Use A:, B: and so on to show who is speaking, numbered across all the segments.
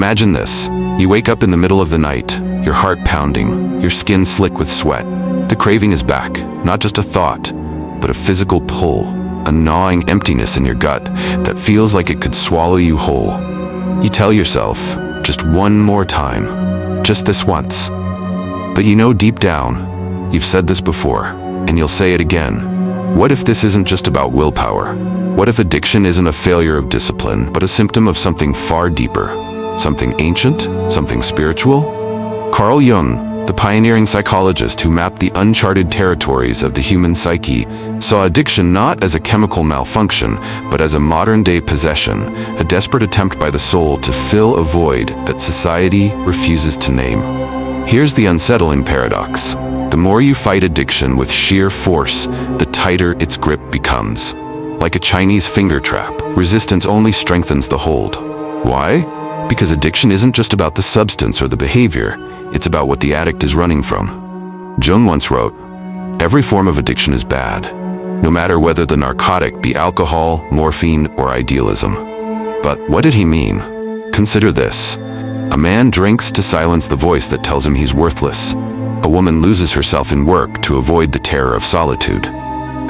A: Imagine this. You wake up in the middle of the night, your heart pounding, your skin slick with sweat. The craving is back, not just a thought, but a physical pull, a gnawing emptiness in your gut that feels like it could swallow you whole. You tell yourself, just one more time, just this once. But you know deep down, you've said this before, and you'll say it again. What if this isn't just about willpower? What if addiction isn't a failure of discipline, but a symptom of something far deeper? Something ancient? Something spiritual? Carl Jung, the pioneering psychologist who mapped the uncharted territories of the human psyche, saw addiction not as a chemical malfunction, but as a modern-day possession, a desperate attempt by the soul to fill a void that society refuses to name. Here's the unsettling paradox. The more you fight addiction with sheer force, the tighter its grip becomes. Like a Chinese finger trap, resistance only strengthens the hold. Why? Because addiction isn't just about the substance or the behavior, it's about what the addict is running from. Jung once wrote, "Every form of addiction is bad, no matter whether the narcotic be alcohol, morphine, or idealism." But what did he mean? Consider this. A man drinks to silence the voice that tells him he's worthless. A woman loses herself in work to avoid the terror of solitude.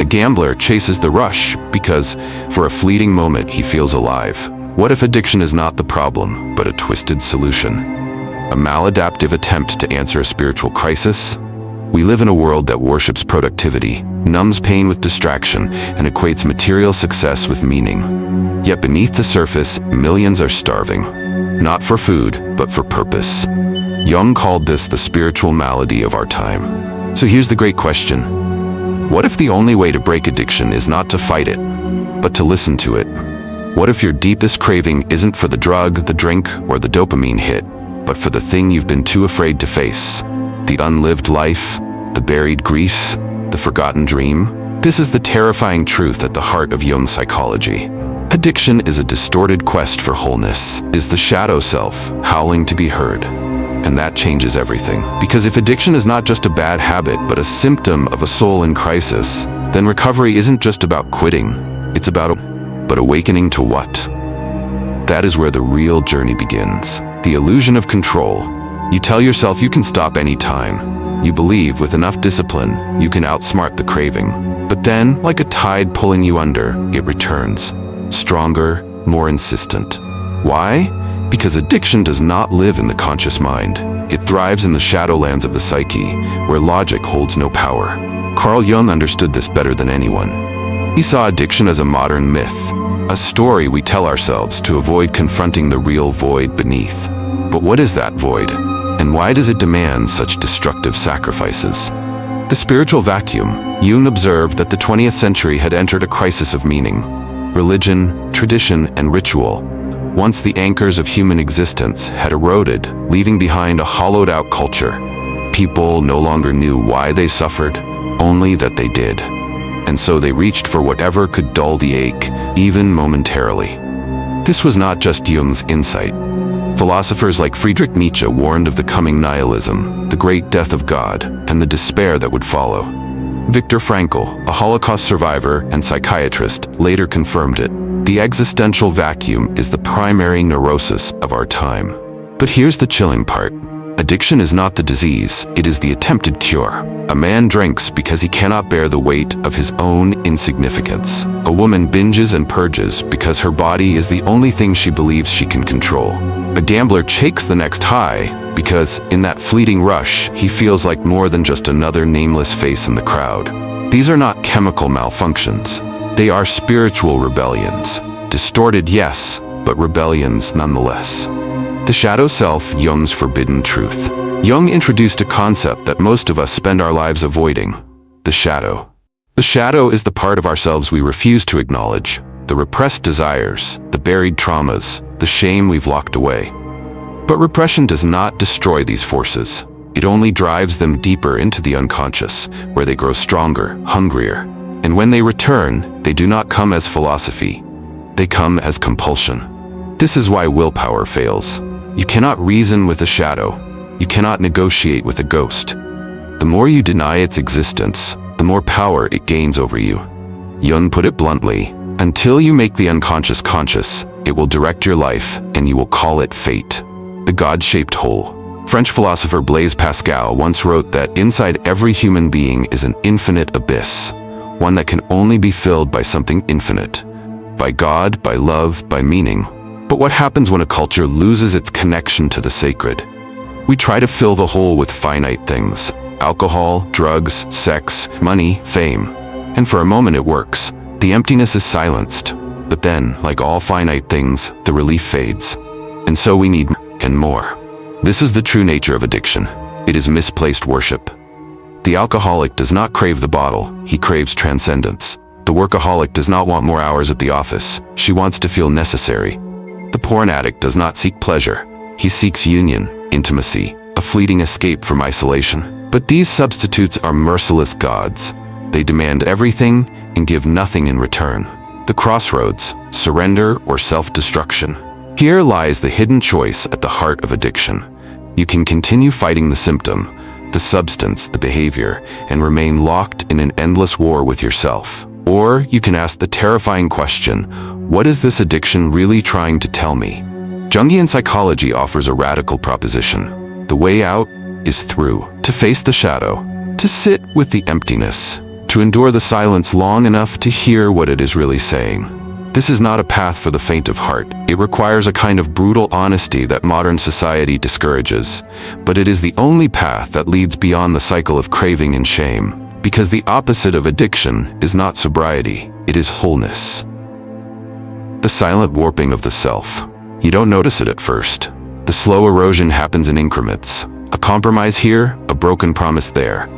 A: A gambler chases the rush because, for a fleeting moment, he feels alive. What if addiction is not the problem, but a twisted solution? A maladaptive attempt to answer a spiritual crisis? We live in a world that worships productivity, numbs pain with distraction, and equates material success with meaning. Yet beneath the surface, millions are starving. Not for food, but for purpose. Jung called this the spiritual malady of our time. So here's the great question. What if the only way to break addiction is not to fight it, but to listen to it? What if your deepest craving isn't for the drug, the drink, or the dopamine hit, but for the thing you've been too afraid to face? The unlived life, the buried grief, the forgotten dream? This is the terrifying truth at the heart of Jung's psychology. Addiction is a distorted quest for wholeness, is the shadow self, howling to be heard. And that changes everything. Because if addiction is not just a bad habit, but a symptom of a soul in crisis, then recovery isn't just about quitting, it's about but awakening to what? That is where the real journey begins. The illusion of control. You tell yourself you can stop anytime. You believe with enough discipline, you can outsmart the craving. But then, like a tide pulling you under, it returns. Stronger, more insistent. Why? Because addiction does not live in the conscious mind. It thrives in the shadowlands of the psyche, where logic holds no power. Carl Jung understood this better than anyone. He saw addiction as a modern myth, a story we tell ourselves to avoid confronting the real void beneath. But what is that void? And why does it demand such destructive sacrifices? The spiritual vacuum. Jung observed that the 20th century had entered a crisis of meaning. Religion, tradition, and ritual, once the anchors of human existence, had eroded, leaving behind a hollowed-out culture. People no longer knew why they suffered, only that they did. And so they reached for whatever could dull the ache, even momentarily. This was not just Jung's insight. Philosophers like Friedrich Nietzsche warned of the coming nihilism, the great death of God, and the despair that would follow. Viktor Frankl, a Holocaust survivor and psychiatrist, later confirmed it. The existential vacuum is the primary neurosis of our time. But here's the chilling part. Addiction is not the disease, it is the attempted cure. A man drinks because he cannot bear the weight of his own insignificance. A woman binges and purges because her body is the only thing she believes she can control. A gambler chases the next high because, in that fleeting rush, he feels like more than just another nameless face in the crowd. These are not chemical malfunctions. They are spiritual rebellions. Distorted, yes, but rebellions nonetheless. The shadow self, Jung's forbidden truth. Jung introduced a concept that most of us spend our lives avoiding: the shadow. The shadow is the part of ourselves we refuse to acknowledge, the repressed desires, the buried traumas, the shame we've locked away. But repression does not destroy these forces. It only drives them deeper into the unconscious, where they grow stronger, hungrier. And when they return, they do not come as philosophy. They come as compulsion. This is why willpower fails. You cannot reason with a shadow. You cannot negotiate with a ghost. The more you deny its existence, the more power it gains over you. Jung put it bluntly, until you make the unconscious conscious, it will direct your life, and you will call it fate. the God-shaped hole. French philosopher Blaise Pascal once wrote that inside every human being is an infinite abyss, one that can only be filled by something infinite, by God, by love, by meaning. But what happens when a culture loses its connection to the sacred? We try to fill the hole with finite things: alcohol, drugs, sex, money, fame. And for a moment it works. The emptiness is silenced. But then, like all finite things, the relief fades. And so we need more. This is the true nature of addiction. It is misplaced worship. The alcoholic does not crave the bottle, he craves transcendence. The workaholic does not want more hours at the office, she wants to feel necessary. The porn addict does not seek pleasure, he seeks union, intimacy, a fleeting escape from isolation. But these substitutes are merciless gods. They demand everything and give nothing in return. The crossroads, surrender or self-destruction. Here lies the hidden choice at the heart of addiction. You can continue fighting the symptom, the substance, the behavior, and remain locked in an endless war with yourself. Or you can ask the terrifying question, what is this addiction really trying to tell me? Jungian psychology offers a radical proposition. The way out is through. To face the shadow, to sit with the emptiness, to endure the silence long enough to hear what it is really saying. This is not a path for the faint of heart. It requires a kind of brutal honesty that modern society discourages. But it is the only path that leads beyond the cycle of craving and shame. Because the opposite of addiction is not sobriety, it is wholeness. The silent warping of the self. You don't notice it at first. The slow erosion happens in increments. A compromise here, a broken promise there.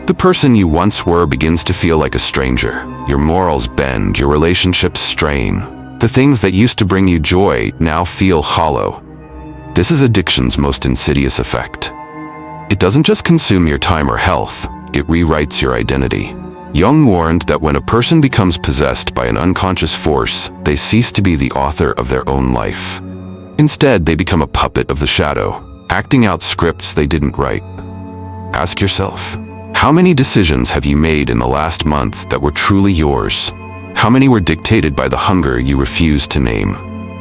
A: The person you once were begins to feel like a stranger. Your morals bend, your relationships strain. The things that used to bring you joy now feel hollow. This is addiction's most insidious effect. It doesn't just consume your time or health, it rewrites your identity. Jung warned that when a person becomes possessed by an unconscious force, they cease to be the author of their own life. Instead, they become a puppet of the shadow, acting out scripts they didn't write. Ask yourself, how many decisions have you made in the last month that were truly yours? How many were dictated by the hunger you refused to name?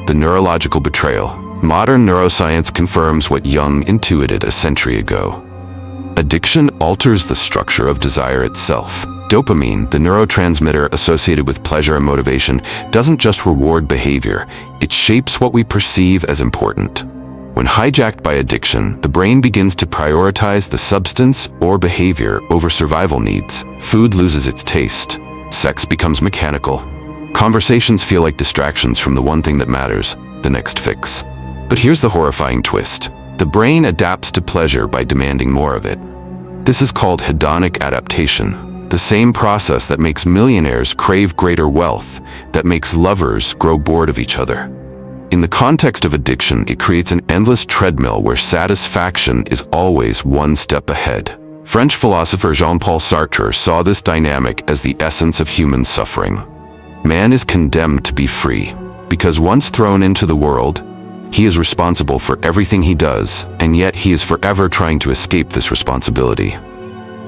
A: The neurological betrayal. Modern neuroscience confirms what Jung intuited a century ago. Addiction alters the structure of desire itself. Dopamine, the neurotransmitter associated with pleasure and motivation, doesn't just reward behavior, it shapes what we perceive as important. When hijacked by addiction, the brain begins to prioritize the substance or behavior over survival needs. Food loses its taste. Sex becomes mechanical. Conversations feel like distractions from the one thing that matters, the next fix. But here's the horrifying twist. The brain adapts to pleasure by demanding more of it. This is called hedonic adaptation, the same process that makes millionaires crave greater wealth, that makes lovers grow bored of each other. In the context of addiction, it creates an endless treadmill where satisfaction is always one step ahead. French philosopher Jean-Paul Sartre saw this dynamic as the essence of human suffering. Man is condemned to be free, because once thrown into the world, he is responsible for everything he does, and yet he is forever trying to escape this responsibility.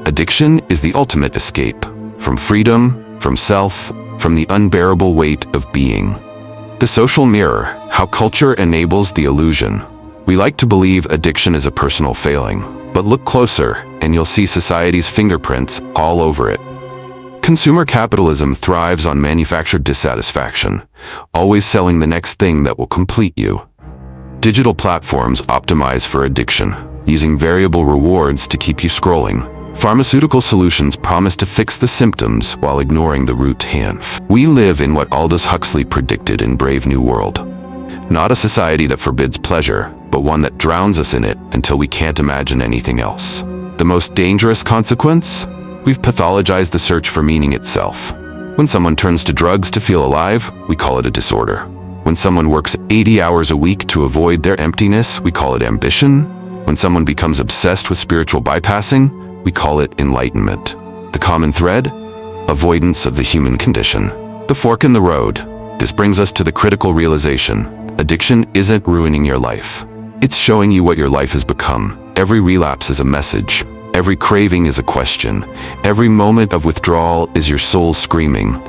A: Addiction is the ultimate escape, from freedom, from self, from the unbearable weight of being. The social mirror, how culture enables the illusion. We like to believe addiction is a personal failing, but look closer and you'll see society's fingerprints all over it. Consumer capitalism thrives on manufactured dissatisfaction, always selling the next thing that will complete you. Digital platforms optimize for addiction, using variable rewards to keep you scrolling. Pharmaceutical solutions promise to fix the symptoms while ignoring the root cause. We live in what Aldous Huxley predicted in Brave New World. Not a society that forbids pleasure, but one that drowns us in it until we can't imagine anything else. The most dangerous consequence? We've pathologized the search for meaning itself. When someone turns to drugs to feel alive, we call it a disorder. When someone works 80 hours a week to avoid their emptiness, we call it ambition. When someone becomes obsessed with spiritual bypassing, we call it enlightenment. The common thread? Avoidance of the human condition. The fork in the road. This brings us to the critical realization. Addiction isn't ruining your life. It's showing you what your life has become. Every relapse is a message. Every craving is a question. Every moment of withdrawal is your soul screaming,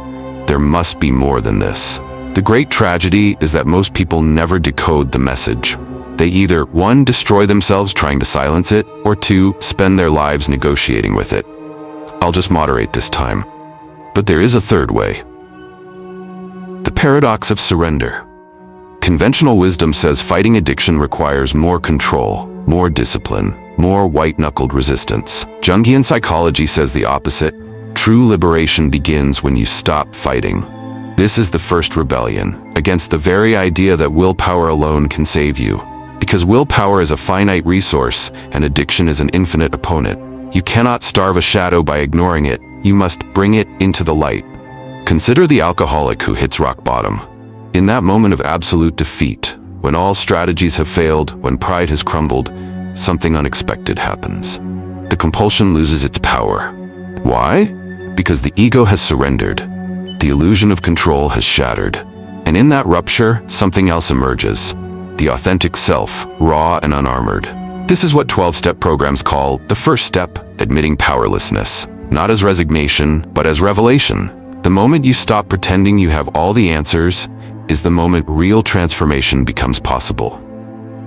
A: there must be more than this. The great tragedy is that most people never decode the message. They either 1. Destroy themselves trying to silence it, or 2. Spend their lives negotiating with it. I'll just moderate this time. But there is a third way. The paradox of surrender. Conventional wisdom says fighting addiction requires more control, more discipline, more white-knuckled resistance. Jungian psychology says the opposite. True liberation begins when you stop fighting. This is the first rebellion against the very idea that willpower alone can save you. Because willpower is a finite resource and addiction is an infinite opponent. You cannot starve a shadow by ignoring it. You must bring it into the light. Consider the alcoholic who hits rock bottom. In that moment of absolute defeat, when all strategies have failed, when pride has crumbled, something unexpected happens. The compulsion loses its power. Why? Because the ego has surrendered. The illusion of control has shattered. And in that rupture, something else emerges. The authentic self, raw and unarmored. This is what 12-step programs call the first step, admitting powerlessness. Not as resignation, but as revelation. The moment you stop pretending you have all the answers is the moment real transformation becomes possible.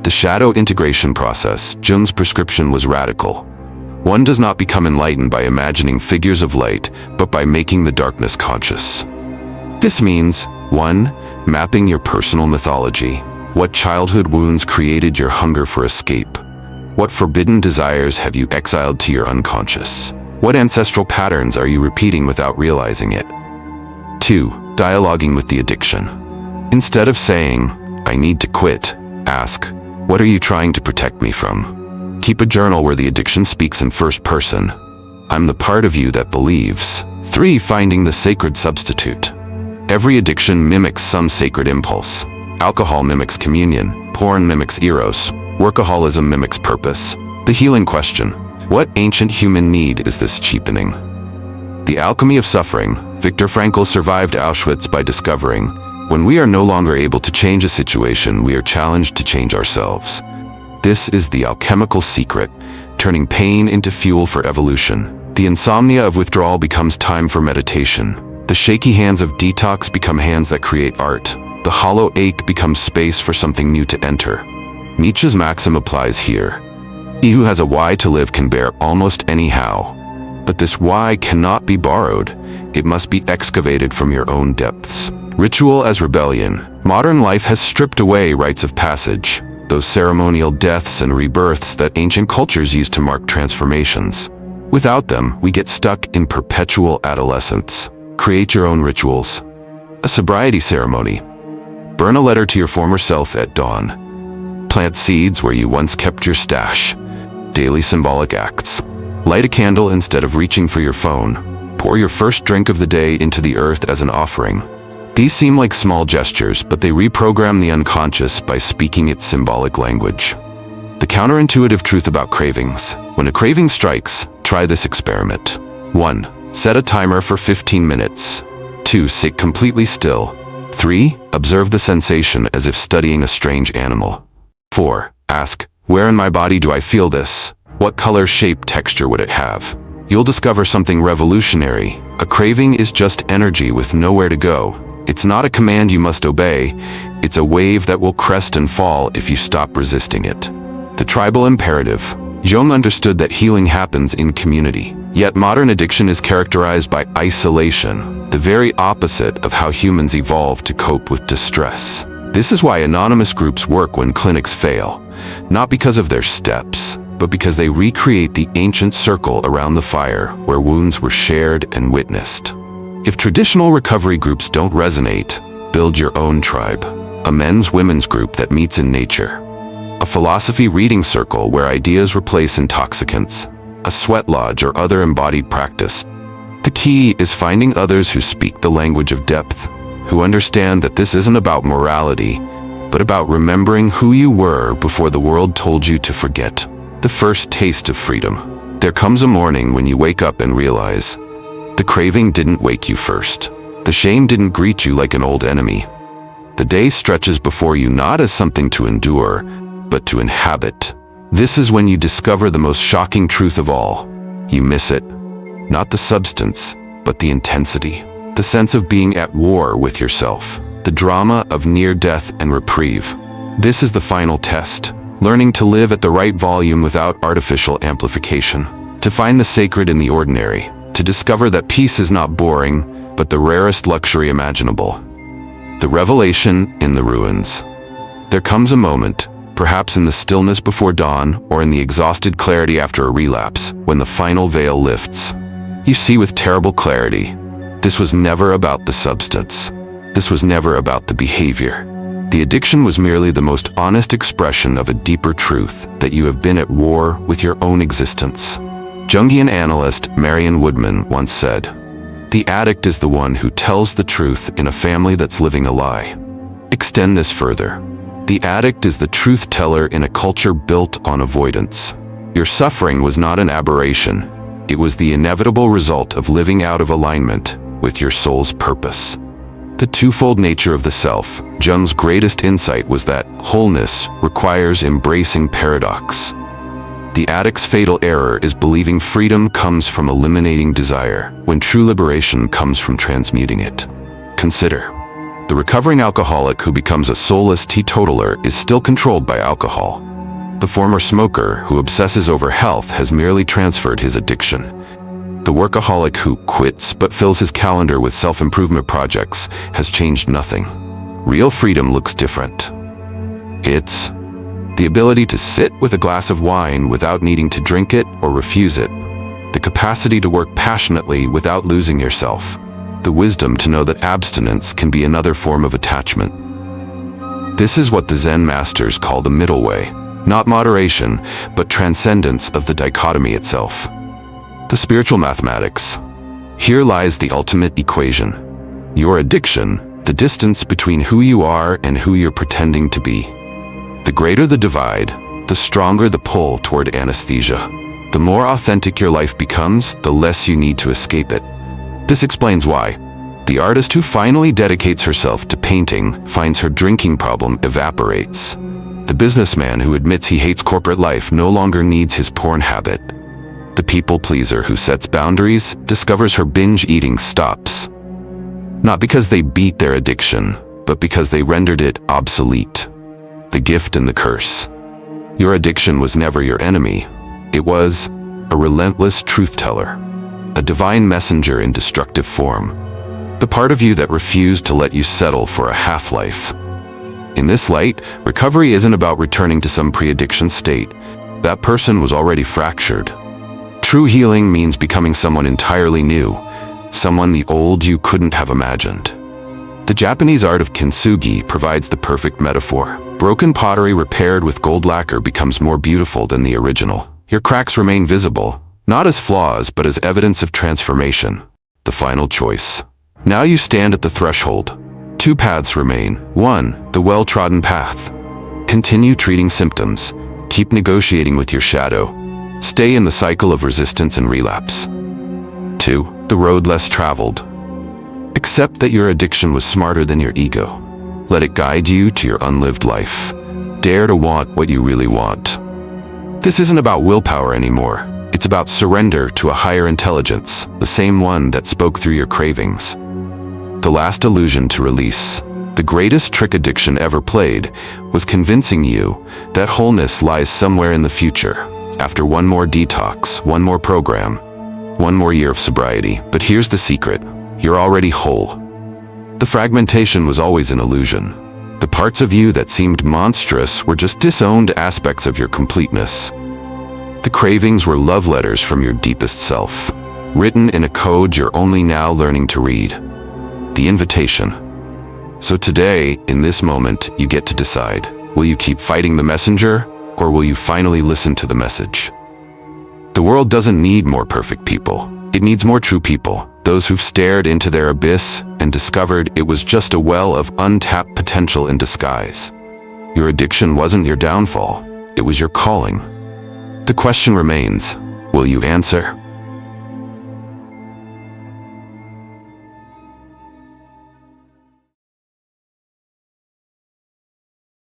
A: The shadow integration process, Jung's prescription, was radical. One does not become enlightened by imagining figures of light, but by making the darkness conscious. This means, 1. Mapping your personal mythology. What childhood wounds created your hunger for escape? What forbidden desires have you exiled to your unconscious? What ancestral patterns are you repeating without realizing it? 2. Dialoguing with the addiction. Instead of saying, I need to quit, ask, what are you trying to protect me from? Keep a journal where the addiction speaks in first person. I'm the part of you that believes. 3. Finding the sacred substitute. Every addiction mimics some sacred impulse. Alcohol mimics communion, porn mimics eros, workaholism mimics purpose. The healing question: what ancient human need is this cheapening? The alchemy of suffering. Viktor Frankl survived Auschwitz by discovering, when we are no longer able to change a situation, we are challenged to change ourselves. This is the alchemical secret, turning pain into fuel for evolution. The insomnia of withdrawal becomes time for meditation. The shaky hands of detox become hands that create art. The hollow ache becomes space for something new to enter. Nietzsche's maxim applies here. He who has a why to live can bear almost any how. But this why cannot be borrowed. It must be excavated from your own depths. Ritual as rebellion. Modern life has stripped away rites of passage, those ceremonial deaths and rebirths that ancient cultures used to mark transformations. Without them, we get stuck in perpetual adolescence. Create your own rituals. A sobriety ceremony. Burn a letter to your former self at dawn. Plant seeds where you once kept your stash. Daily symbolic acts. Light a candle instead of reaching for your phone. Pour your first drink of the day into the earth as an offering. These seem like small gestures, but they reprogram the unconscious by speaking its symbolic language. The counterintuitive truth about cravings. When a craving strikes, try this experiment. 1. Set a timer for 15 minutes. 2. Sit completely still. 3. Observe the sensation as if studying a strange animal. 4. Ask, where in my body do I feel this? What color, shape, texture would it have? You'll discover something revolutionary. A craving is just energy with nowhere to go. It's not a command you must obey. It's a wave that will crest and fall if you stop resisting it. The tribal imperative. Jung understood that healing happens in community. Yet modern addiction is characterized by isolation, the very opposite of how humans evolved to cope with distress. This is why anonymous groups work when clinics fail, not because of their steps, but because they recreate the ancient circle around the fire where wounds were shared and witnessed. If traditional recovery groups don't resonate, build your own tribe. A men's-women's group that meets in nature. A philosophy reading circle where ideas replace intoxicants. A sweat lodge or other embodied practice. The key is finding others who speak the language of depth, who understand that this isn't about morality, but about remembering who you were before the world told you to forget. The first taste of freedom. There comes a morning when you wake up and realize, the craving didn't wake you first. The shame didn't greet you like an old enemy. The day stretches before you not as something to endure, but to inhabit. This is when you discover the most shocking truth of all. You miss it. Not the substance, but the intensity. The sense of being at war with yourself. The drama of near death and reprieve. This is the final test. learning to live at the right volume without artificial amplification, to find the sacred in the ordinary, to discover that peace is not boring, but the rarest luxury imaginable. The revelation in the ruins. There comes a moment, perhaps in the stillness before dawn or in the exhausted clarity after a relapse, when the final veil lifts. You see with terrible clarity, this was never about the substance. This was never about the behavior. The addiction was merely the most honest expression of a deeper truth, that you have been at war with your own existence. Jungian analyst Marion Woodman once said, "The addict is the one who tells the truth in a family that's living a lie." Extend this further. The addict is the truth teller in a culture built on avoidance. Your suffering was not an aberration. It was the inevitable result of living out of alignment with your soul's purpose. The twofold nature of the self. Jung's greatest insight was that wholeness requires embracing paradox. The addict's fatal error is believing freedom comes from eliminating desire, when true liberation comes from transmuting it. Consider. The recovering alcoholic who becomes a soulless teetotaler is still controlled by alcohol. The former smoker who obsesses over health has merely transferred his addiction. The workaholic who quits but fills his calendar with self-improvement projects has changed nothing. Real freedom looks different. It's the ability to sit with a glass of wine without needing to drink it or refuse it. The capacity to work passionately without losing yourself. The wisdom to know that abstinence can be another form of attachment. This is what the Zen masters call the middle way, not moderation, but transcendence of the dichotomy itself. The spiritual mathematics. Here lies the ultimate equation. Your addiction, the distance between who you are and who you're pretending to be. The greater the divide, the stronger the pull toward anesthesia. The more authentic your life becomes, the less you need to escape it. This explains why the artist who finally dedicates herself to painting finds her drinking problem evaporates. The businessman who admits he hates corporate life no longer needs his porn habit. The people pleaser who sets boundaries discovers her binge eating stops. Not because they beat their addiction, but because they rendered it obsolete. The gift and the curse. Your addiction was never your enemy. It was a relentless truth teller, a divine messenger in destructive form. The part of you that refused to let you settle for a half-life. In this light, recovery isn't about returning to some pre-addiction state. That person was already fractured. True healing means becoming someone entirely new, someone the old you couldn't have imagined. The Japanese art of kintsugi provides the perfect metaphor. Broken pottery repaired with gold lacquer becomes more beautiful than the original. Your cracks remain visible, not as flaws but as evidence of transformation. The final choice. Now you stand at the threshold. Two paths remain. One, the well-trodden path. Continue treating symptoms. Keep negotiating with your shadow. Stay in the cycle of resistance and relapse. 2. The road less traveled. Accept that your addiction was smarter than your ego. Let it guide you to your unlived life. Dare to want what you really want. This isn't about willpower anymore. It's about surrender to a higher intelligence, the same one that spoke through your cravings. The last illusion to release. The greatest trick addiction ever played was convincing you that wholeness lies somewhere in the future. After one more detox, one more program, one more year of sobriety. But here's the secret. You're already whole. The fragmentation was always an illusion. The parts of you that seemed monstrous were just disowned aspects of your completeness. The cravings were love letters from your deepest self, written in a code you're only now learning to read. The invitation. So today, in this moment, you get to decide. Will you keep fighting the messenger? Or will you finally listen to the message? The world doesn't need more perfect people. It needs more true people, those who've stared into their abyss and discovered it was just a well of untapped potential in disguise. Your addiction wasn't your downfall, it was your calling. The question remains, will you answer?